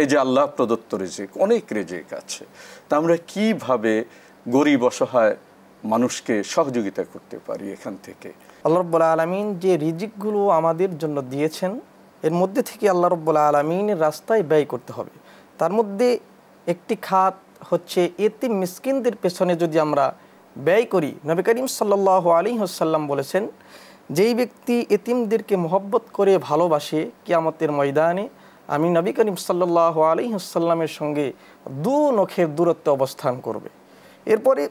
এই যে আল্লাহ প্রদত্ত রিজিক, অনেক রিজিক আছে, তা আমরা কিভাবে গরিব অসহায় মানুষকে সহযোগিতা করতে পারি এখান থেকে? আল্লাহ রাব্বুল আলামিন যে রিজিকগুলো আমাদের জন্য দিয়েছেন, এর মধ্যে থেকে আল্লাহ রাব্বুল আলামিনের রাস্তায় ব্যয় করতে হবে। তার মধ্যে একটি খাত হচ্ছে এতিম মিসকিনদের পেছনে যদি আমরা ব্যয় করি। নবী করিম সাল্লাল্লাহু আলাইহি ওয়াসাল্লাম বলেছেন, যেই ব্যক্তি এতিমদেরকে মহব্বত করে ভালোবাসে, কিয়ামতের ময়দানে আমি নবী করিম সাল্লাল্লাহু আলাইহি ওয়াসাল্লামের সঙ্গে দু নখের দূরত্বে অবস্থান করবে। এরপরে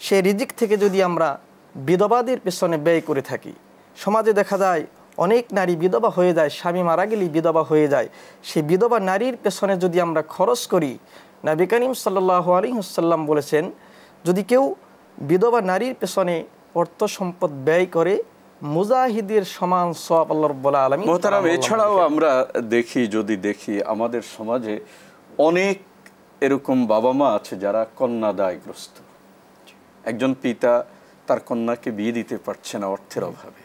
সে রিজিক থেকে যদি আমরা বিধবাদের পেছনে ব্যয় করে থাকি, সমাজে দেখা যায় অনেক নারী বিধবা হয়ে যায়, স্বামী মারা গেলেই বিধবা হয়ে যায়। সেই বিধবা নারীর পেছনে যদি আমরা খরচ করি, নবী করিম সাল্লাল্লাহু আলাইহি ওয়াসাল্লাম বলেছেন, যদি কেউ বিধবা নারীর পেছনে অর্থ সম্পদ ব্যয় করে, মুজাহিদের সমান সওয়াব আল্লাহ রাব্বুল আলামিন। মোহতারাম, এছাড়াও আমরা দেখি আমাদের সমাজে অনেক এরকম বাবা মা আছে যারা কন্যাদায়গ্রস্ত। একজন পিতা তার কন্যাকে বিয়ে দিতে পারছে না অর্থের অভাবে।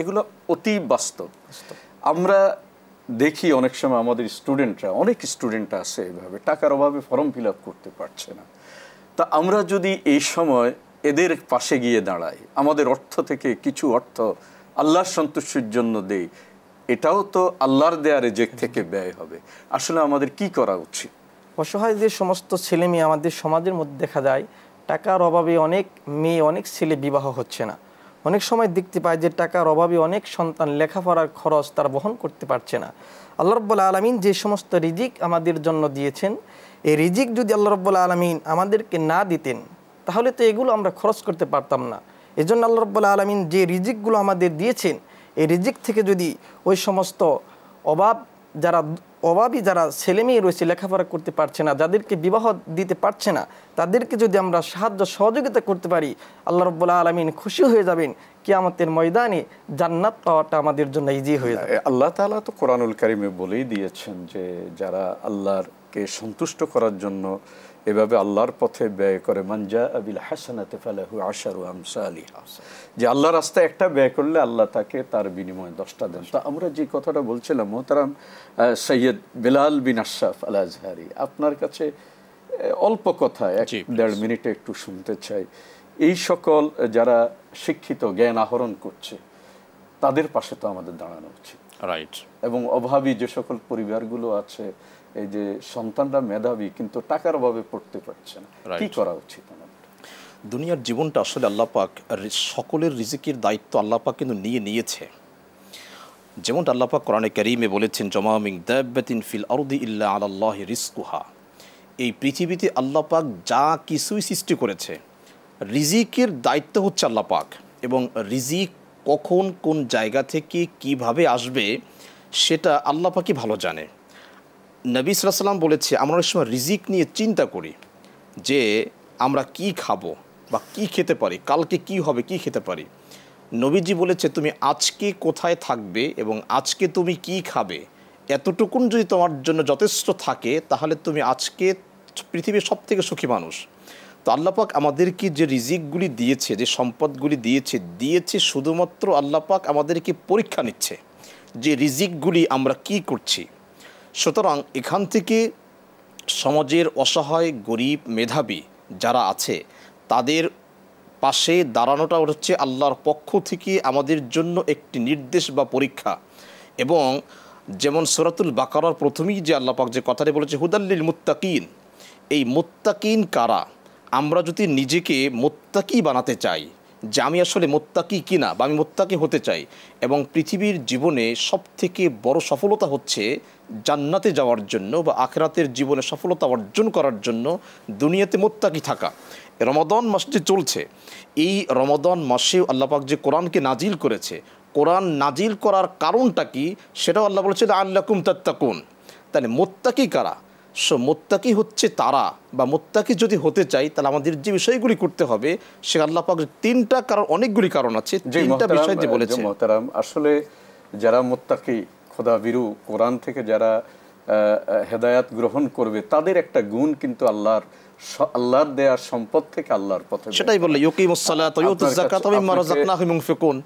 এগুলো অতি বাস্তব। আমরা দেখি অনেক সময় আমাদের অনেক স্টুডেন্ট আছে এভাবে টাকার অভাবে ফর্ম ফিল আপ করতে পারছে না। তা আমরা যদি এই সময় এদের পাশে গিয়ে দাঁড়াই, আমাদের অর্থ থেকে কিছু অর্থ আল্লাহর সন্তুষ্টির জন্য দেই, এটাও তো আল্লাহর দেয়া রিজিক থেকে ব্যয় হবে। আসলে আমাদের কি করা উচিত? অসহায় যে সমস্ত ছেলে মেয়ে আমাদের সমাজের মধ্যে দেখা যায়, টাকার অভাবে অনেক মেয়ে অনেক ছেলে বিবাহ হচ্ছে না। অনেক সময় দেখতে পাই যে টাকার অভাবে অনেক সন্তান লেখাপড়ার খরচ তারা বহন করতে পারছে না। আল্লাহ রাব্বুল আলামিন যে সমস্ত রিজিক আমাদের জন্য দিয়েছেন, এই রিজিক যদি আল্লাহ রাব্বুল আলামিন আমাদেরকে না দিতেন, তাহলে তো এগুলো আমরা খরচ করতে পারতাম না। এজন্য আল্লাহ রাব্বুল আলামিন যে রিজিকগুলো আমাদের দিয়েছেন, এই রিজিক থেকে যদি ওই সমস্ত অভাবী যারা ছেলে মেয়ে রয়েছে, লেখাপড়া করতে পারছে না, যাদেরকে বিবাহ দিতে পারছে না, তাদেরকে যদি আমরা সাহায্য সহযোগিতা করতে পারি, আল্লাহ রাব্বুল আলামিন খুশি হয়ে যাবেন। কিয়ামতের ময়দানে জান্নাত পাওয়াটা আমাদের জন্য ইজি হয়ে যাবে। আল্লাহ তাআলা তো কোরআনুল কারীমে বলেই দিয়েছেন যে যারা আল্লাহকে সন্তুষ্ট করার জন্য এভাবে আল্লাহর পথে ব্যয় করে, মান জাআ বিল হাসানাতি ফালাহু আশারু আমসালিহা, যে আল্লাহর রাস্তায় একটা ব্যয় করলে আল্লাহ তাকে তার বিনিময়ে 10টা দেন। তো আমরা যে কথাটা বলছিলাম, মোহতারাম সৈয়দ বিলাল বিন আশরাফ আল আজহারি, আপনার কাছে অল্প কথা 1-1.5 মিনিটে একটু শুনতে চাই। এই সকল যারা শিক্ষিত জ্ঞান আহরণ করছে, তাদের পাশে তো আমাদের দাঁড়ানো উচিত, রাইট? এবং অভাবী যে সকল পরিবারগুলো আছে, এই যে সন্তানরা মেধাবী কিন্তু টাকার অভাবে পড়তে পারছে না, কি করা উচিত আমাদের? দুনিয়ার জীবনটা আসলে আল্লাহ পাক সকলের রিজিকের দায়িত্ব আল্লাহ পাক কিন্তু নিয়েছে। যেমনটা আল্লাহ পাক কোরআনে কারীমে বলেছেন, জামা মিন দাব্বাতিন ফিল আরদি ইল্লা আলাল্লাহি রিজকুহা। এই পৃথিবীতে আল্লাহ পাক যা কিছুই সৃষ্টি করেছে, রিজিকের দায়িত্ব হচ্ছে আল্লাহ পাক, এবং রিজিক কখন কোন জায়গা থেকে কিভাবে আসবে সেটা আল্লাহ পাকই ভালো জানে। নবী সাল্লাল্লাহু আলাইহি ওয়াসাল্লাম বলেছে, আমরা অনেক সময় রিজিক নিয়ে চিন্তা করি যে আমরা কি খাবো বা কি খেতে পারি, কালকে কি হবে, কি খেতে পারি। নবীজি বলেছে, তুমি আজকে কোথায় থাকবে এবং আজকে তুমি কি খাবে, এতটুকুন যদি তোমার জন্য যথেষ্ট থাকে, তাহলে তুমি আজকে পৃথিবীর সবথেকে সুখী মানুষ। তো আল্লাহ পাক আমাদেরকে যে রিজিকগুলি দিয়েছে, যে সম্পদগুলি দিয়েছে শুধুমাত্র আল্লাহ পাক আমাদেরকে পরীক্ষা নিচ্ছে যে রিজিকগুলি আমরা কি করছি। সুতরাং এখান থেকে সমাজের অসহায়, গরিব, মেধাবী যারা আছে, তাদের পাশে দাঁড়ানোটা হচ্ছে আল্লাহর পক্ষ থেকে আমাদের জন্য একটি নির্দেশ বা পরীক্ষা। এবং যেমন সূরাতুল বাকারার প্রথমেই যে আল্লাহ পাক যে কথাটি বলেছে, হুদাল্লিল মুত্তাকিন, এই মুত্তাকিন কারা? আমরা যদি নিজেকে মুত্তাকি বানাতে চাই, যে আমি আসলে মুত্তাকি কিনা বা আমি মুত্তাকি হতে চাই, এবং পৃথিবীর জীবনে সবথেকে বড় সফলতা হচ্ছে জান্নাতে যাওয়ার জন্য বা আখিরাতের জীবনে সফলতা অর্জন করার জন্য দুনিয়াতে মুত্তাকি থাকা। রমাদান মাস যে চলছে, এই রমাদান মাসেও আল্লাহ পাক যে কোরআনকে নাজিল করেছে, কোরআন নাজিল করার কারণটা কি সেটাও আল্লাহ বলেছে, আল্লাকুম তাত্তাকুন। তাহলে মুত্তাকি কারা? মুত্তাকি হচ্ছে তারা, বা মুত্তাকি যদি হতে চাই তাহলে আমাদের যে বিষয়গুলি করতে হবে, সে আল্লাহ পাক 3টা কারণ, অনেকগুলি কারণ আছে, 3টা বিষয় যে বলেছে। মোহতারাম, আসলে যারা মুত্তাকি, খোদাভীরু, কোরআন থেকে যারা হেদায়াত গ্রহণ করবে, তাদের একটা গুণ কিন্তু আল্লাহর দেয়া সম্পদ থেকে আল্লাহর পথে, সেটাই বললে ইউকিমুস সালাতা ওয়া ইউতুজ যাকাতা ওয়া মিম্মা রাযাকনাহুম ইউনফিকুন।